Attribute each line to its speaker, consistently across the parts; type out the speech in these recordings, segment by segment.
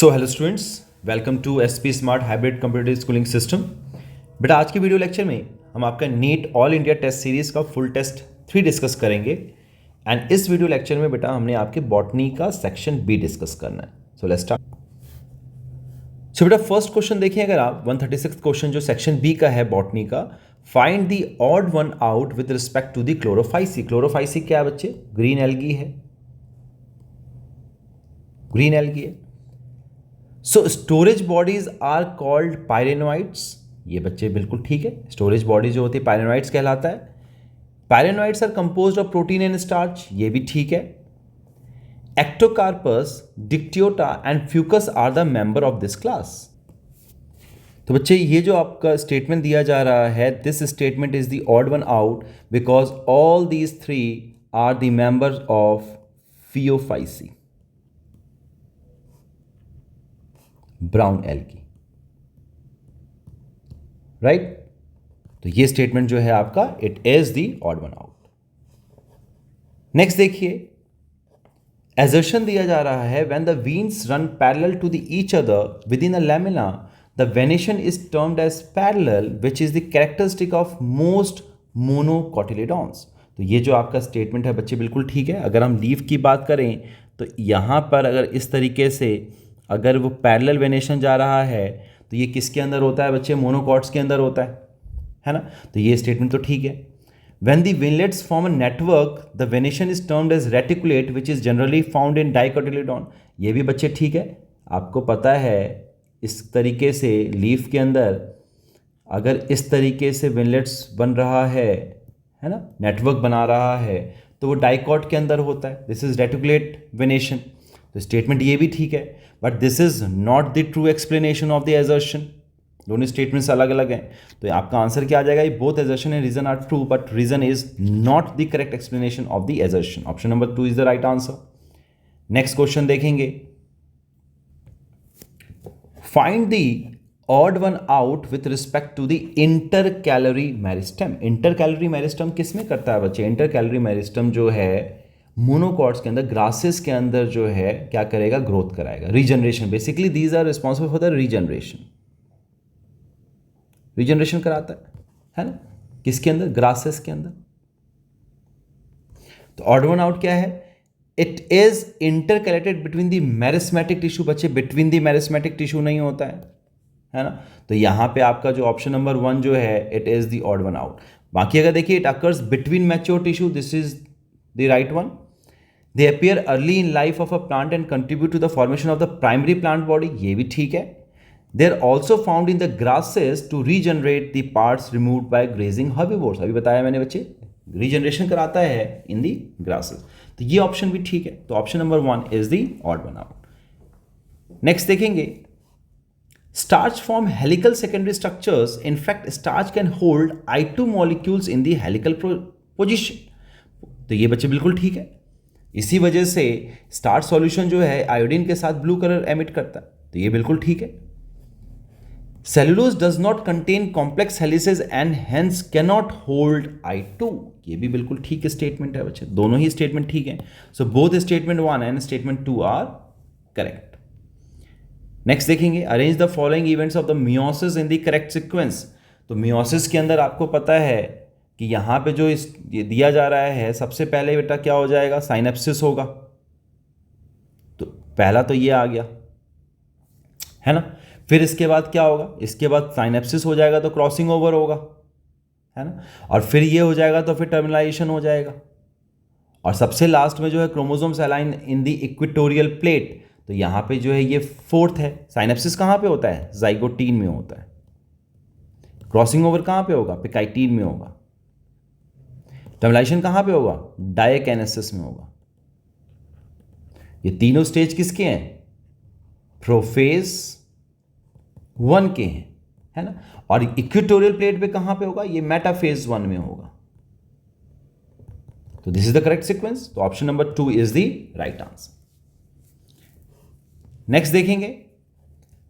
Speaker 1: So hello students, welcome to SP smart hybrid computer schooling system. बेटा आज के video lecture में हम आपका NEET all India test series का फुल टेस्ट 3 डिस्कस करेंगे। एंड इस वीडियो लेक्चर में बेटा हमने आपके बॉटनी का सेक्शन बी डिस्कस करना है। So let's start. सो बेटा फर्स्ट क्वेश्चन देखिए, अगर आप 136 क्वेश्चन जो सेक्शन बी का है बॉटनी का, find the odd one out with respect to the Chlorophyceae. Chlorophyceae क्या है बच्चे? ग्रीन एल्गी है, ग्रीन एल्गी है। So storage bodies are called pyrenoids. ये बच्चे बिल्कुल ठीक है, स्टोरेज बॉडी जो होती है पायरेनोइड्स कहलाता है। Pyrenoids are composed of protein and starch, ये भी ठीक है। Ectocarpus, Dictyota and Fucus are the member of this class. तो बच्चे ये जो आपका स्टेटमेंट दिया जा रहा है, this statement is the odd one out because all these three are the members of Phaeophyceae, brown algae, right. तो ये स्टेटमेंट जो है आपका it is the odd one out. Next देखिए, एजर्शन दिया जा रहा है when the veins run parallel to the each other within a lamina the venation is termed as parallel which is the characteristic of most monocotyledons. तो ये जो आपका statement है बच्चे बिल्कुल ठीक है। अगर हम लीफ की बात करें तो यहां पर अगर इस तरीके से अगर वो पैरेलल वेनेशन जा रहा है तो ये किसके अंदर होता है बच्चे? मोनोकॉट्स के अंदर होता है ना। तो ये स्टेटमेंट तो ठीक है। When the veinlets form a network the venation is termed as reticulate which is generally found in dicotyledon. ये भी बच्चे ठीक है। आपको पता है इस तरीके से लीफ के अंदर अगर इस तरीके से विनलेट्स बन रहा है ना, नेटवर्क बना रहा है, तो वो डाइकॉट के अंदर होता है। This is reticulate venation. तो स्टेटमेंट ये भी ठीक है, but this is not the true explanation of the assertion. दोनों स्टेटमेंट्स अलग अलग हैं। तो आपका आंसर क्या आ जाएगा? Both assertion and reason are true but reason is not the correct explanation of the assertion. Option number 2 is the right answer. Next question देखेंगे, find the odd one out with respect to the inter calorie meristem. Inter calorie meristem किस में करता है बच्चे? Inter calorie meristem जो है monocots के अंदर, ग्रासेस के अंदर जो है क्या करेगा? ग्रोथ कराएगा, regeneration. Basically these are responsible for the regeneration. Regeneration कराता है ना, किसके अंदर? ग्रासेस के अंदर। तो ऑड वन आउट क्या है? It is intercalated between the meristematic tissue. बच्चे बिटवीन द मेरिस्मेटिक टिश्यू नहीं होता है ना। तो यहां पे आपका जो ऑप्शन नंबर 1 जो है it is the odd one out. बाकी अगर देखिए, it occurs between mature tissue, this is the right one. They appear early in life of a plant and contribute to the formation of the primary plant body, ये भी ठीक है। They are also found in the grasses to regenerate the parts removed by grazing herbivores। अभी बताया मैंने बच्चे, regeneration कराता है इन दी ग्रासेस। तो ये ऑप्शन भी ठीक है। तो option number 1 is the odd one out. Next देखेंगे, starch form helical secondary structures. In fact, starch can hold I2 molecules in the helical position। तो ये बच्चे बिल्कुल ठीक है। इसी वजह से स्टार्च सॉल्यूशन जो है आयोडीन के साथ ब्लू कलर एमिट करता है। तो ये बिल्कुल ठीक है। Cellulose does not contain complex helices and hence can not hold I2। ये भी बिल्कुल ठीक स्टेटमेंट है बच्चे, दोनों ही स्टेटमेंट ठीक है। So both statement 1 and statement 2 are correct. Next देखेंगे, arrange the following events of the meiosis in the correct sequence. तो मियोसिस के अंदर आपको पता है कि यहाँ पे जो ये दिया जा रहा है, सबसे पहले बेटा क्या हो जाएगा? साइनेप्सिस होगा। तो पहला तो ये आ गया है ना। फिर इसके बाद क्या होगा? इसके बाद साइनेप्सिस हो जाएगा तो क्रॉसिंग ओवर होगा, है ना। और फिर ये हो जाएगा तो फिर टर्मिनाइजेशन हो जाएगा। और सबसे लास्ट में जो है chromosomes align in the equatorial plate. तो यहाँ पे जो है ये 4th है। साइनेप्सिस कहाँ पे होता है? जाइगोटीन में होता है। क्रॉसिंग ओवर कहाँ पे होगा? पिकाइटीन में होगा। टर्मिनेशन कहां पे होगा? डायकेनेसिस में होगा। ये तीनों स्टेज किसके हैं? प्रोफेज 1 के हैं, है ना। और इक्वेटोरियल प्लेट पे कहां पे होगा? ये मेटाफेज 1 में होगा। तो this is the correct sequence. तो option number 2 is the right answer. Next देखेंगे,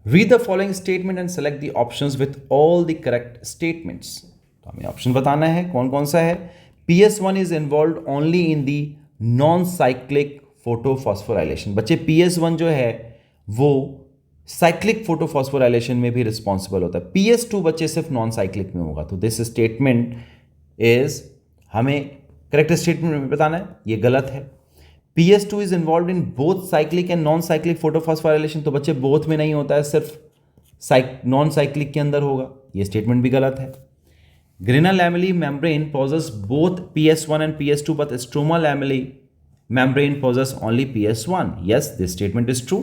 Speaker 1: read the following statement and select the options with all the correct statements. तो हमें ऑप्शन बताना है कौन कौन सा है। PS1 is involved only in the non-cyclic photophosphorilation। बच्चे PS1 जो है वो साइक्लिक फोटोफॉस्फोराइलेशन में भी रिस्पॉन्सिबल होता है। PS2 बच्चे सिर्फ नॉन साइक्लिक में होगा। तो दिस स्टेटमेंट इज, हमें करेक्ट स्टेटमेंट में बताना है, ये गलत है। PS2 is involve in both cyclic and non cyclic photophosphorylation, तो बच्चे बोथ में नहीं होता है, सिर्फ नॉन साइक्लिक के अंदर होगा, ये स्टेटमेंट भी गलत है। Grana lamellae membrane possess both PS1 and PS2 but stroma lamella membrane possess only PS1. Yes, this statement is true.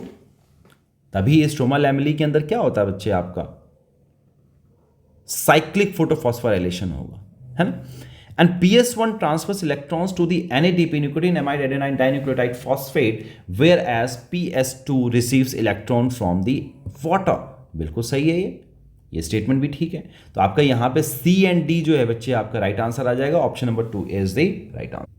Speaker 1: तभी स्ट्रोमा लैमेली के अंदर क्या होता है बच्चे, आपका साइक्लिक फोटोफॉस्फोराइलेशन होगा, है ना। And PS1 transfers electrons to the NADP nucleotide amide adenine dinucleotide phosphate whereas PS2 receives electron from the water. बिल्कुल सही है ये स्टेटमेंट भी ठीक है। तो आपका यहां पे C एंड D जो है बच्चे आपका राइट आंसर आ जाएगा। Option number 2 is the right answer.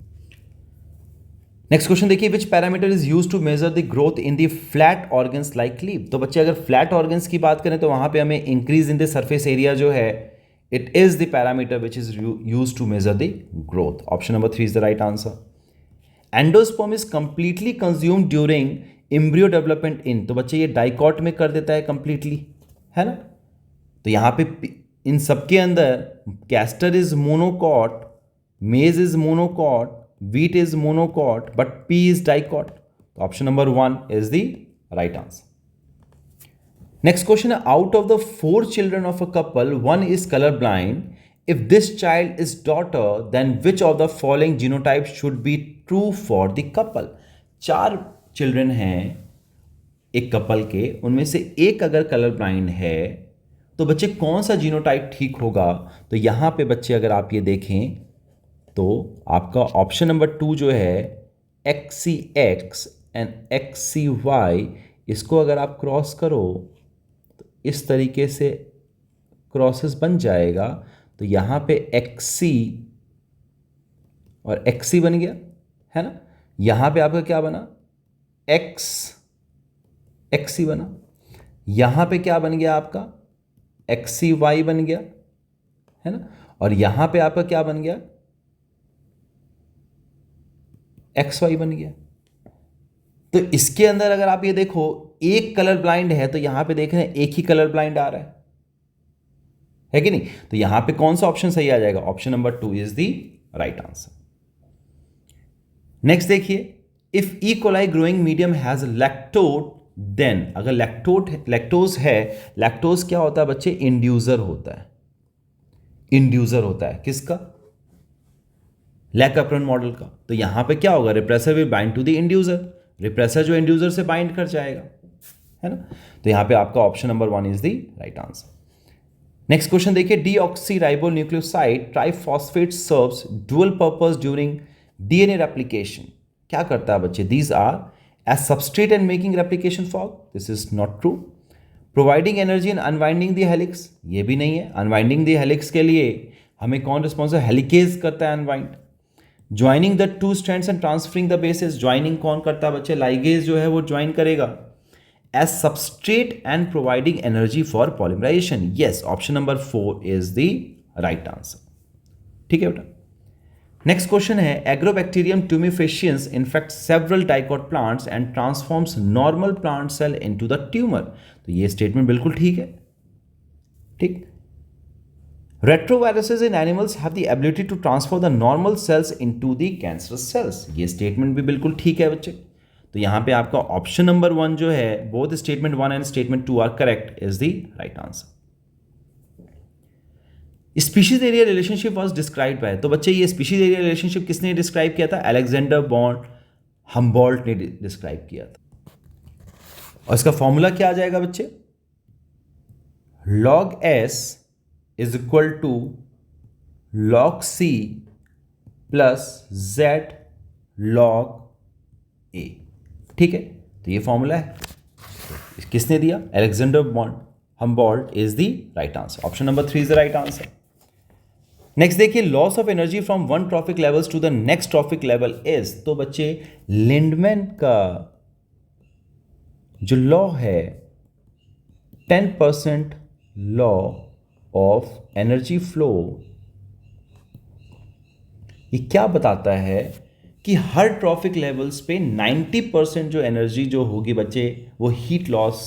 Speaker 1: Next question देखिए, which parameter is use to measure the growth in the flat organs like leaf. तो बच्चे अगर फ्लैट ऑर्गन्स की बात करें तो वहां पे हमें increase in the surface area जो है, it is the parameter which is use to measure the growth. Option number 3 is the right answer. Endosperm is completely consumed during embryo development in. तो बच्चे ये डाइकॉट में कर देता है completely, है ना। तो यहां पे इन सबके अंदर कैस्टर इज मोनोकॉट, मेज is monocot, wheat is monocot, but P is dicot. Option number 1 is the right answer. Next question, out of the 4 children of a couple, one is colorblind. If this child is daughter, then which of the following genotypes should be true for the couple? 4 children हैं एक couple के, उनमें से एक अगर colour blind है तो बच्चे कौन सा जीनोटाइप ठीक होगा। तो यहां पे बच्चे अगर आप ये देखें तो आपका ऑप्शन नंबर 2 जो है XCX एंड XCY, इसको अगर आप क्रॉस करो तो इस तरीके से क्रॉसेस बन जाएगा। तो यहाँ पे XC और XC बन गया, है ना। यहाँ पे आपका क्या बना, XC बना। यहाँ पे क्या बन गया आपका, XCY बन गया, है ना। और यहाँ पे आपका क्या बन गया, XY बन गया। तो इसके अंदर अगर आप ये देखो, एक कलर ब्लाइंड है तो यहां पे देख रहे हैं एक ही कलर ब्लाइंड आ रहा है कि नहीं। तो यहां पे कौन सा ऑप्शन सही आ जाएगा, option number 2 is the right answer. Next देखिए, if E coli growing medium has lactose, then अगर लैक्टोज है, लैक्टोज क्या होता है बच्चे, इंड्यूसर होता है। इंड्यूसर होता है किसका, लैकैप्रोन मॉडल का। तो यहां पे क्या होगा, repressor will bind to the inducer, repressor जो इंड्यूसर से बाइंड कर जाएगा, है ना। तो यहां पे आपका option number 1 is the right answer. Next question देखिए, deoxyribo nucleoside triphosphate serves dual purpose during DNA replication. क्या करता है बच्चे, these are as substrate and making replication fork, this is not true. Providing energy in unwinding the helix, ये भी नहीं है। Unwinding the helix के लिए हमें कौन रिस्पॉन्सिबल, हेलिकेज करता है unwind. Joining the 2 strands and transferring the basis, joining कौन करता है बच्चे, लाइगेज जो है वो ज्वाइन करेगा। As substrate and providing energy for polymerisation, yes, option number 4 is the right answer. ठीक है बेटा। नेक्स्ट क्वेश्चन है, Agrobacterium tumefaciens infect several dicot plants and transforms normal plant cell into the tumour. तो ये statement बिल्कुल ठीक है, ठीक। Retroviruses in animals have the ability to transfer the normal cells into the cancerous cells. ये statement भी बिल्कुल ठीक है बच्चे। तो यहां पे आपका ऑप्शन नंबर 1 जो है, both statement 1 and statement 2 are correct, is the right answer. Species area relationship was described by, तो बच्चे ये स्पीशीज एरिया रिलेशनशिप किसने डिस्क्राइब किया था, अलेक्जेंडर बॉन हम्बोल्ट ने डिस्क्राइब किया था। और इसका फॉर्मूला क्या आ जाएगा बच्चे, log S is equal to log C plus Z log A। ठीक है, तो ये फॉर्मूला है, किसने दिया, Alexander von Humboldt is the right answer. Option number 3 is the right answer. Next देखिए, loss of energy from one trophic levels to the next trophic level is. तो बच्चे लिंडमैन का जो लॉ है 10% लॉ ऑफ एनर्जी फ्लो, ये क्या बताता है कि हर ट्रॉफिक लेवल्स पे 90% जो एनर्जी जो होगी बच्चे वो हीट लॉस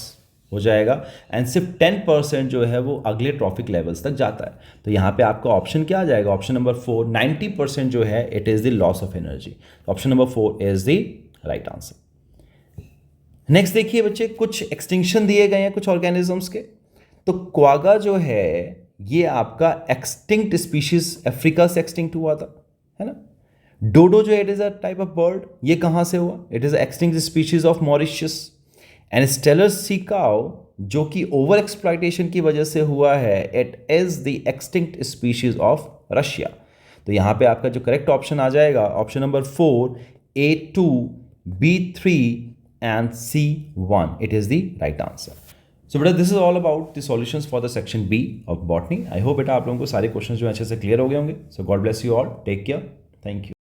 Speaker 1: हो जाएगा एंड सिर्फ 10% जो है वो अगले ट्रॉफिक लेवल्स तक जाता है। तो यहाँ पे आपका ऑप्शन क्या आ जाएगा, ऑप्शन नंबर 4, 90% जो है it is the loss of energy. Option number 4 is the right answer. Next देखिए बच्चे, कुछ एक्सटिंक्शन दिए गए हैं कुछ ऑर्गेनिजम्स के। तो क्वागा जो है ये आपका एक्सटिंक्ट स्पीशीज अफ्रीका से एक्सटिंक्ट हुआ था, है ना। डोडो जो it is a type of bird, ये कहां से हुआ, it is extinct species of Mauritius. And Steller sea cow जो कि ओवर एक्सप्लॉयटेशन की वजह से हुआ है, it is the extinct species of Russia. तो यहां पे आपका जो करेक्ट ऑप्शन आ जाएगा option number 4, A2, B3 and C1, it is the right answer. So बेटा this is all about the solutions for the section B of botany. I hope बेटा आप लोगों को सारे क्वेश्चंस जो अच्छे से क्लियर हो गए होंगे. So God bless you all. Take care. Thank you.